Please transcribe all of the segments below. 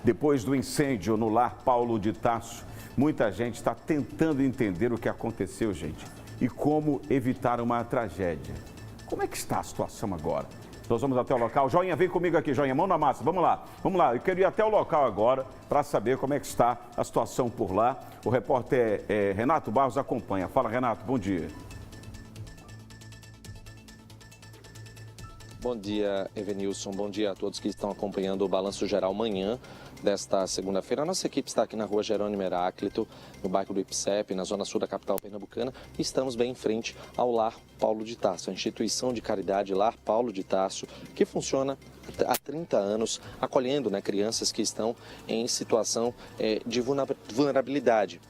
Depois do incêndio no lar Paulo de Tarso, muita gente está tentando entender o que aconteceu, gente, e como evitar uma tragédia. Como é que está a situação agora? Nós vamos até o local. Joinha, vem comigo aqui, Joinha, mão na massa. Vamos lá. Eu quero ir até o local agora para saber como é que está a situação por lá. O repórter Renato Barros acompanha. Fala, Renato, bom dia. Bom dia, Evenilson. Bom dia a todos que estão acompanhando o Balanço Geral Manhã desta segunda-feira. A nossa equipe está aqui na rua Jerônimo Heráclito, no bairro do Ipsep, na zona sul da capital pernambucana, e estamos bem em frente ao Lar Paulo de Tarso, a instituição de caridade Lar Paulo de Tarso, que funciona há 30 anos, acolhendo crianças que estão em situação de vulnerabilidade.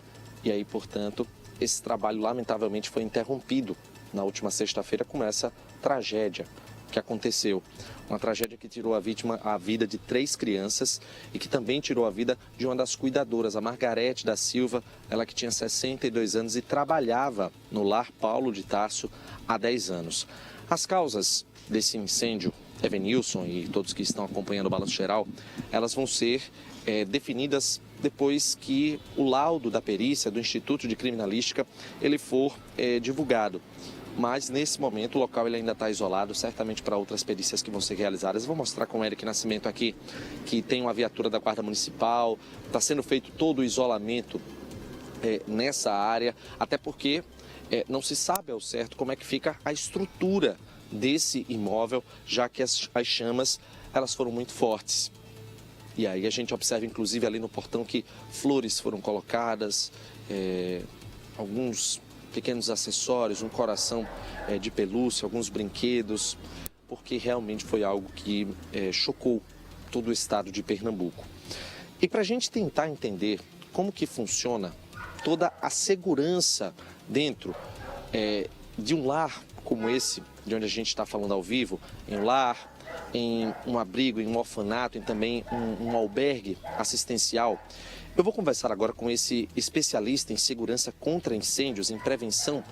E aí, portanto, esse trabalho lamentavelmente foi interrompido na última sexta-feira com essa tragédia que aconteceu. Uma tragédia que tirou a vida de 3 crianças e que também tirou a vida de uma das cuidadoras, a Margarete da Silva, ela que tinha 62 anos e trabalhava no Lar Paulo de Tarso há 10 anos. As causas desse incêndio, Evenilson e todos que estão acompanhando o Balanço Geral, elas vão ser definidas depois que o laudo da perícia do Instituto de Criminalística ele for divulgado. Mas, nesse momento, o local ele ainda está isolado, certamente para outras perícias que vão ser realizadas. Eu vou mostrar com o Eric Nascimento aqui, que tem uma viatura da Guarda Municipal, está sendo feito todo o isolamento nessa área, até porque não se sabe ao certo como é que fica a estrutura desse imóvel, já que as chamas elas foram muito fortes. E aí a gente observa, inclusive, ali no portão que flores foram colocadas, alguns pequenos acessórios, um coração de pelúcia, alguns brinquedos, porque realmente foi algo que chocou todo o estado de Pernambuco. E para a gente tentar entender como que funciona toda a segurança dentro de um lar como esse, de onde a gente está falando ao vivo, em um lar, em um abrigo, em um orfanato, em também um albergue assistencial. Eu vou conversar agora com esse especialista em segurança contra incêndios, em prevenção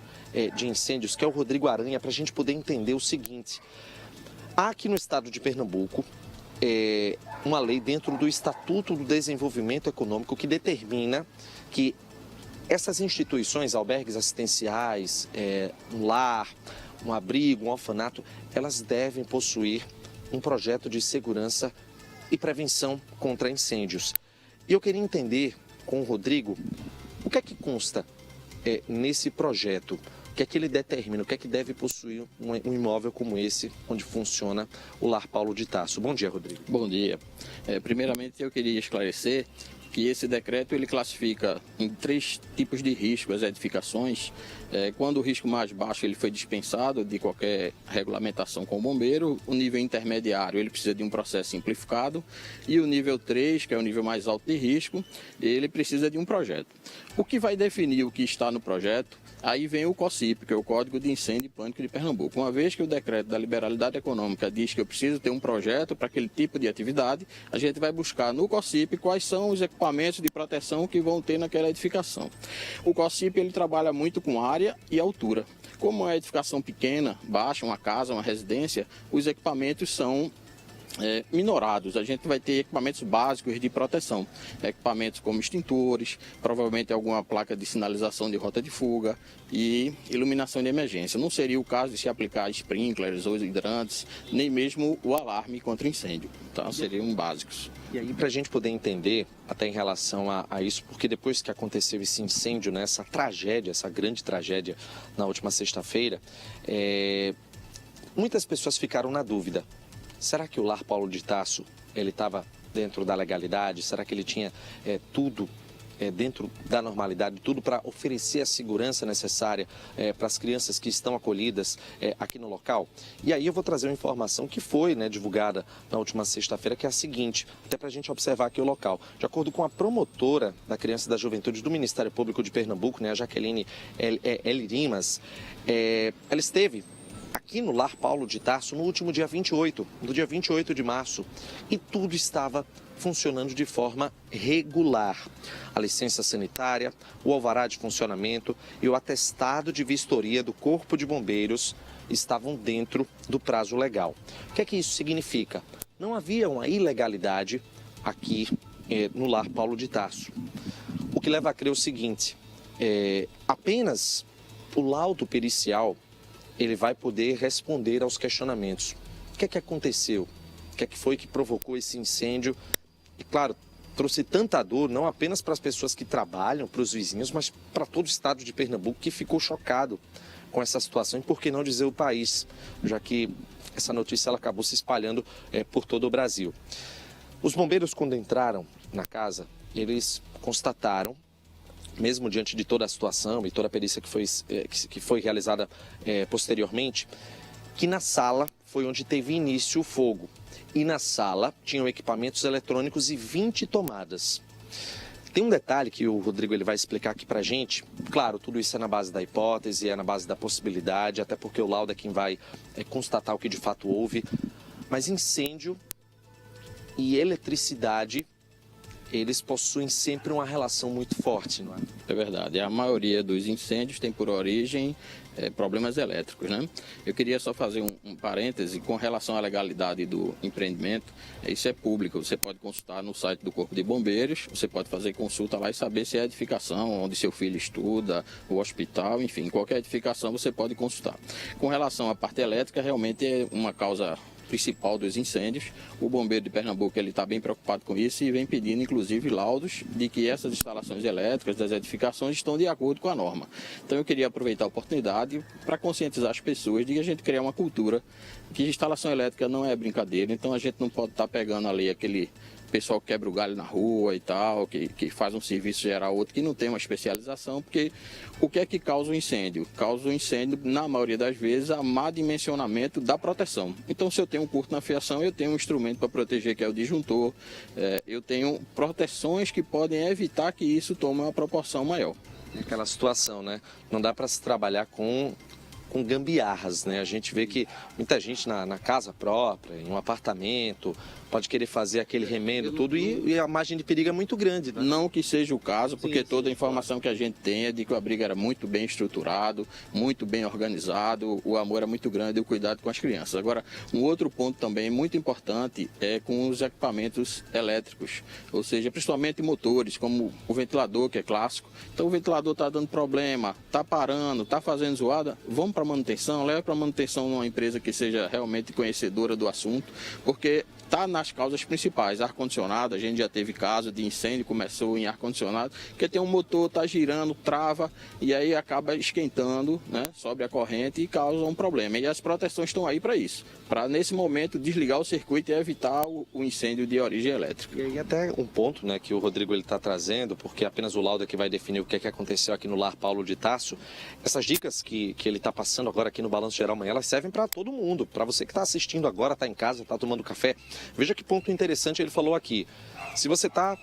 de incêndios, que é o Rodrigo Aranha, para a gente poder entender o seguinte. Há aqui no estado de Pernambuco uma lei dentro do Estatuto do Desenvolvimento Econômico que determina que essas instituições, albergues assistenciais, um lar, um abrigo, um orfanato, elas devem possuir um projeto de segurança e prevenção contra incêndios. E eu queria entender com o Rodrigo o que é que consta nesse projeto, o que é que ele determina, o que é que deve possuir um imóvel como esse, onde funciona o Lar Paulo de Tarso. Bom dia, Rodrigo. Bom dia. Primeiramente, eu queria esclarecer que esse decreto ele classifica em 3 tipos de risco as edificações. Quando o risco mais baixo ele foi dispensado de qualquer regulamentação com o bombeiro, o nível intermediário ele precisa de um processo simplificado e o nível 3, que é o nível mais alto de risco, ele precisa de um projeto. O que vai definir o que está no projeto? Aí vem o COCIP, que é o Código de Incêndio e Pânico de Pernambuco. Uma vez que o decreto da liberalidade econômica diz que eu preciso ter um projeto para aquele tipo de atividade, a gente vai buscar no COCIP quais são os equipamentos de proteção que vão ter naquela edificação. O COCIP ele trabalha muito com área e altura. Como é uma edificação pequena, baixa, uma casa, uma residência, os equipamentos são minorados. A gente vai ter equipamentos básicos de proteção, equipamentos como extintores, provavelmente alguma placa de sinalização de rota de fuga e iluminação de emergência. Não seria o caso de se aplicar sprinklers ou hidrantes, nem mesmo o alarme contra incêndio. Então, seriam básicos. E aí, para a gente poder entender, até em relação a isso, porque depois que aconteceu esse incêndio, essa tragédia, essa grande tragédia na última sexta-feira, muitas pessoas ficaram na dúvida. Será que o Lar Paulo de Tarso ele estava dentro da legalidade? Será que ele tinha tudo dentro da normalidade, tudo para oferecer a segurança necessária para as crianças que estão acolhidas aqui no local? E aí eu vou trazer uma informação que foi divulgada na última sexta-feira, que é a seguinte, até para a gente observar aqui o local. De acordo com a promotora da Criança e da Juventude do Ministério Público de Pernambuco, a Jaqueline Elirimas, ela esteve aqui no Lar Paulo de Tarso no último dia 28, no dia 28 de março, e tudo estava funcionando de forma regular. A licença sanitária, o alvará de funcionamento e o atestado de vistoria do Corpo de Bombeiros estavam dentro do prazo legal. O que é que isso significa? Não havia uma ilegalidade aqui no lar Paulo de Tarso. O que leva a crer o seguinte, apenas o laudo pericial ele vai poder responder aos questionamentos. O que é que aconteceu? O que é que foi que provocou esse incêndio? E claro, trouxe tanta dor, não apenas para as pessoas que trabalham, para os vizinhos, mas para todo o estado de Pernambuco que ficou chocado com essa situação e por que não dizer o país, já que essa notícia ela acabou se espalhando por todo o Brasil. Os bombeiros, quando entraram na casa, eles constataram, mesmo diante de toda a situação e toda a perícia que foi realizada posteriormente, que na sala foi onde teve início o fogo. E na sala tinham equipamentos eletrônicos e 20 tomadas. Tem um detalhe que o Rodrigo ele vai explicar aqui pra gente. Claro, tudo isso é na base da hipótese, é na base da possibilidade, até porque o laudo é quem vai constatar o que de fato houve. Mas incêndio e eletricidade, eles possuem sempre uma relação muito forte, não é? É verdade. A maioria dos incêndios tem por origem problemas elétricos, né? Eu queria só fazer um parêntese com relação à legalidade do empreendimento. Isso é público, você pode consultar no site do Corpo de Bombeiros, você pode fazer consulta lá e saber se é a edificação onde seu filho estuda, o hospital, enfim, qualquer edificação você pode consultar. Com relação à parte elétrica, realmente é uma causa principal dos incêndios. O bombeiro de Pernambuco ele está bem preocupado com isso e vem pedindo inclusive laudos de que essas instalações elétricas das edificações estão de acordo com a norma. Então eu queria aproveitar a oportunidade para conscientizar as pessoas de que a gente criar uma cultura que instalação elétrica não é brincadeira, então a gente não pode estar pegando ali aquele pessoal que quebra o galho na rua e tal, que faz um serviço geral, outro que não tem uma especialização, porque o que é que causa o incêndio? Causa o incêndio, na maioria das vezes, a má dimensionamento da proteção. Então, se eu tenho um curto na fiação, eu tenho um instrumento para proteger, que é o disjuntor, eu tenho proteções que podem evitar que isso tome uma proporção maior. É aquela situação, né? Não dá para se trabalhar com gambiarras, né? A gente vê que muita gente na casa própria, em um apartamento, pode querer fazer aquele remendo tudo e a margem de perigo é muito grande, né? Não que seja o caso, porque sim, toda a informação que a gente tem é de que o abrigo era muito bem estruturado, muito bem organizado, o amor é muito grande e o cuidado com as crianças. Agora, um outro ponto também muito importante é com os equipamentos elétricos, ou seja, principalmente motores, como o ventilador, que é clássico. Então o ventilador está dando problema, está parando, está fazendo zoada, vamos para manutenção, leva para manutenção numa empresa que seja realmente conhecedora do assunto, porque está nas causas principais. Ar-condicionado, a gente já teve caso de incêndio, começou em ar-condicionado, que tem um motor, está girando, trava, e aí acaba esquentando, né, sobe a corrente e causa um problema. E as proteções estão aí para isso, para nesse momento desligar o circuito e evitar o incêndio de origem elétrica. E até um ponto, né, que o Rodrigo está trazendo, porque apenas o laudo é que vai definir o que é que aconteceu aqui no lar Paulo de Tarso. Essas dicas que ele está passando agora aqui no Balanço Geral Amanhã, elas servem para todo mundo, para você que está assistindo agora, está em casa, está tomando café. Veja que ponto interessante ele falou aqui. Se você está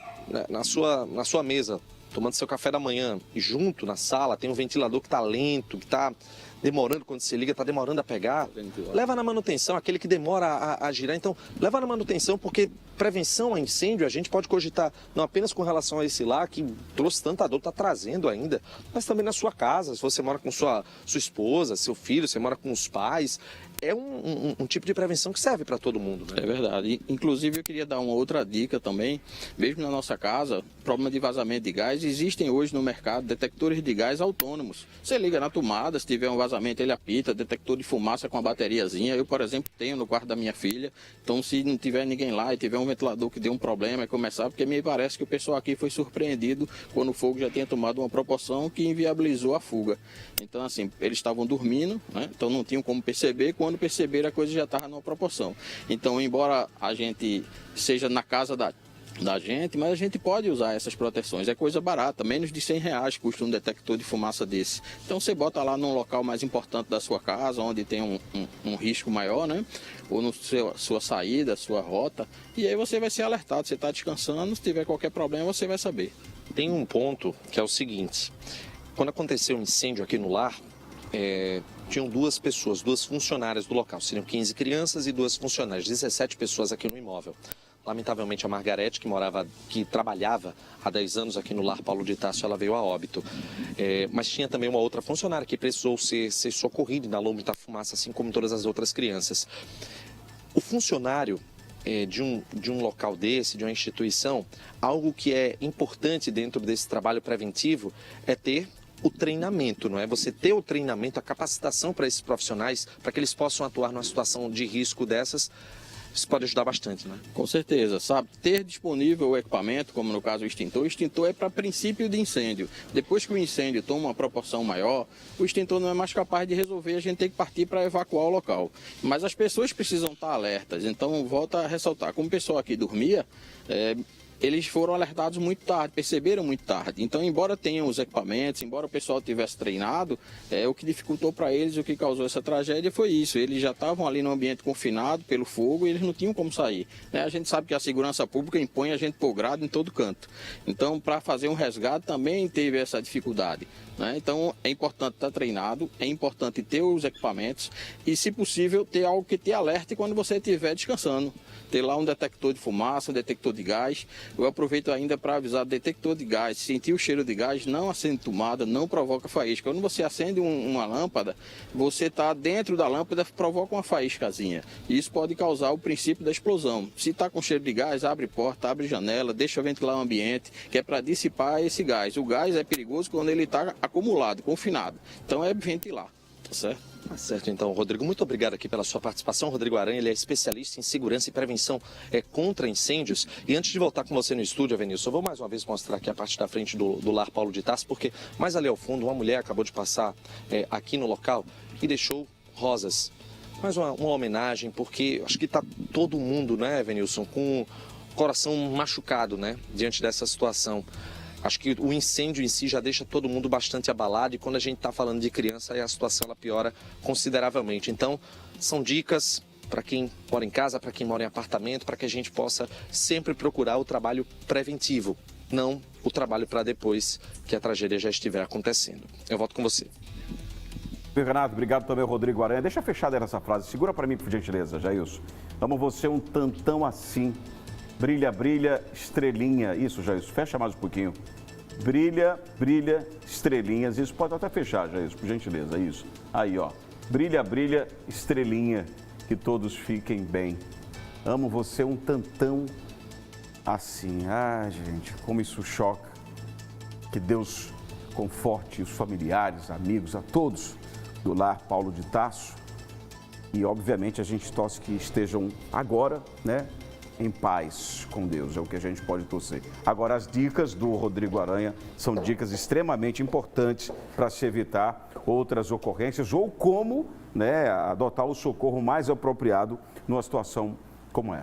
na sua mesa, tomando seu café da manhã, e junto na sala tem um ventilador que está lento, que está demorando, quando você liga, está demorando a pegar, leva na manutenção, aquele que demora a girar. Então, leva na manutenção, porque prevenção a incêndio a gente pode cogitar não apenas com relação a esse lá, que trouxe tanta dor, está trazendo ainda, mas também na sua casa, se você mora com sua esposa, seu filho, você mora com os pais. É um tipo de prevenção que serve para todo mundo, né? É verdade. Inclusive, eu queria dar uma outra dica também. Mesmo na nossa casa, problema de vazamento de gás, existem hoje no mercado detectores de gás autônomos. Você liga na tomada, se tiver um vazamento, ele apita, detector de fumaça com a bateriazinha. Eu, por exemplo, tenho no quarto da minha filha. Então, se não tiver ninguém lá e tiver um ventilador que deu um problema, é começar, porque me parece que o pessoal aqui foi surpreendido quando o fogo já tinha tomado uma proporção que inviabilizou a fuga. Então, assim, eles estavam dormindo, né? Então não tinham como perceber. Quando perceber, a coisa já estava numa proporção. Então, embora a gente seja na casa da gente, mas a gente pode usar essas proteções. É coisa barata, menos de R$100 custa um detector de fumaça desse. Então você bota lá num local mais importante da sua casa, onde tem um risco maior, né? Ou na sua saída, sua rota, e aí você vai ser alertado. Você está descansando, se tiver qualquer problema, você vai saber. Tem um ponto que é o seguinte: quando aconteceu um incêndio aqui no lar, tinham duas pessoas, duas funcionárias do local. Seriam 15 crianças e duas funcionárias, 17 pessoas aqui no imóvel. Lamentavelmente, a Margarete, que trabalhava há 10 anos aqui no lar Paulo de Tarso, ela veio a óbito. Mas tinha também uma outra funcionária que precisou ser socorrida, inalou muita fumaça, assim como todas as outras crianças. O funcionário, de um local desse, de uma instituição, algo que é importante dentro desse trabalho preventivo é ter o treinamento, não é? Você ter o treinamento, a capacitação para esses profissionais, para que eles possam atuar numa situação de risco dessas, isso pode ajudar bastante, né? Com certeza, sabe? Ter disponível o equipamento, como no caso o extintor é para princípio de incêndio. Depois que o incêndio toma uma proporção maior, o extintor não é mais capaz de resolver, a gente tem que partir para evacuar o local. Mas as pessoas precisam estar alertas, então volta a ressaltar, como o pessoal aqui dormia, eles foram alertados muito tarde, perceberam muito tarde. Então, embora tenham os equipamentos, embora o pessoal tivesse treinado, o que dificultou para eles, o que causou essa tragédia foi isso. Eles já estavam ali no ambiente confinado pelo fogo e eles não tinham como sair. A gente sabe que a segurança pública impõe a gente por grado em todo canto. Então, para fazer um resgate também teve essa dificuldade. Então, é importante estar treinado, é importante ter os equipamentos e, se possível, ter algo que te alerte quando você estiver descansando. Ter lá um detector de fumaça, um detector de gás. Eu aproveito ainda para avisar, detector de gás, sentir o cheiro de gás, não acende tomada, não provoca faísca. Quando você acende uma lâmpada, você está dentro da lâmpada, provoca uma faíscazinha. E isso pode causar o princípio da explosão. Se está com cheiro de gás, abre porta, abre janela, deixa ventilar o ambiente, que é para dissipar esse gás. O gás é perigoso quando ele está acumulado, confinado. Então é ventilar, tá certo? Tá certo, então, Rodrigo. Muito obrigado aqui pela sua participação. Rodrigo Aranha, ele é especialista em segurança e prevenção contra incêndios. E antes de voltar com você no estúdio, Avenilson, eu vou mais uma vez mostrar aqui a parte da frente do Lar Paulo de Tarso, porque mais ali ao fundo, uma mulher acabou de passar aqui no local e deixou rosas. Mais uma homenagem, porque acho que está todo mundo, né, Avenilson, com o coração machucado, né, diante dessa situação. Acho que o incêndio em si já deixa todo mundo bastante abalado e quando a gente está falando de criança, aí a situação ela piora consideravelmente. Então, são dicas para quem mora em casa, para quem mora em apartamento, para que a gente possa sempre procurar o trabalho preventivo, não o trabalho para depois que a tragédia já estiver acontecendo. Eu volto com você. Renato, obrigado também, Rodrigo Aranha. Deixa fechada essa frase, segura para mim, por gentileza, Jailson. Amo você um tantão assim. Brilha, brilha, estrelinha. Isso, Jailson, fecha mais um pouquinho. Brilha, brilha, estrelinhas. Isso pode até fechar, Jailson, por gentileza. Isso. Aí, ó. Brilha, brilha, estrelinha. Que todos fiquem bem. Amo você um tantão assim. Ah, gente, como isso choca. Que Deus conforte os familiares, amigos, a todos do Lar Paulo de Tarso. E, obviamente, a gente torce que estejam agora, né? Em paz com Deus, é o que a gente pode torcer. Agora, as dicas do Rodrigo Aranha são dicas extremamente importantes para se evitar outras ocorrências ou como, né, adotar o socorro mais apropriado numa situação como essa.